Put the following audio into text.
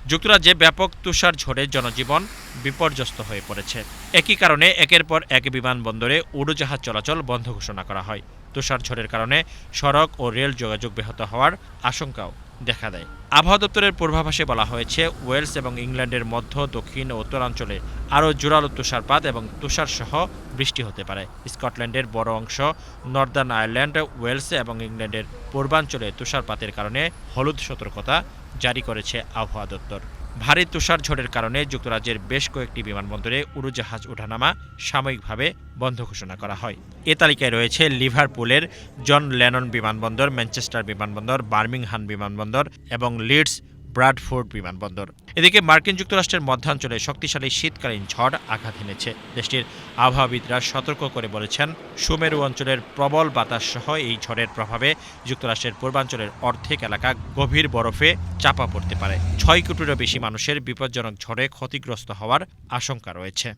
যুক্তরাজ্যে ব্যাপক তুষার ঝড়ে জনজীবন বিপর্যস্ত হয়ে পড়েছে। একই কারণে একের পর এক বিমানবন্দরে উড়োজাহাজ চলাচল বন্ধ ঘোষণা করা হয়। তুষার ঝড়ের কারণে সড়ক ও রেল যোগাযোগ ব্যাহত হওয়ার আশঙ্কাও দেখা দেয়। আবহাওয়া দপ্তরের পূর্বাভাসে বলা হয়েছে, ওয়েলস এবং ইংল্যান্ডের মধ্য, দক্ষিণ ও উত্তরাঞ্চলে আরও জোরালো তুষারপাত এবং তুষারসহ বৃষ্টি হতে পারে। স্কটল্যান্ডের বড় অংশ, নর্দার্ন আয়ারল্যান্ড, ওয়েলস এবং ইংল্যান্ডের পূর্বাঞ্চলে তুষারপাতের কারণে হলুদ সতর্কতা জারি করেছে আবহাওয়া দপ্তর। ভারী তুষার ঝড়ের কারণে যুক্তরাজ্যের বেশ কয়েকটি বিমানবন্দরে উড়োজাহাজ ওঠানামা সাময়িকভাবে বন্ধ ঘোষণা করা হয়। এ তালিকায় রয়েছে লিভারপুলের জন লেনন বিমানবন্দর, ম্যানচেস্টার বিমানবন্দর, বার্মিংহাম বিমানবন্দর এবং লিডস ব্রাডফোর্ড বিমানবন্দর। এদিকে মার্কিন যুক্তরাষ্ট্রের মধ্যাঞ্চলে শক্তিশালী শীতকালীন ঝড় আঘাত এনেছে। দেশটির আবহাওয়াবিদরা সতর্ক করে বলেছেন, সুমেরু অঞ্চলের প্রবল বাতাস সহ এই ঝড়ের প্রভাবে যুক্তরাষ্ট্রের পূর্বাঞ্চলের অর্ধেক এলাকা গভীর বরফে চাপা পড়তে পারে। 6 কোটিরও বেশি মানুষের বিপজ্জনক ঝড়ে ক্ষতিগ্রস্ত হওয়ার আশঙ্কা রয়েছে।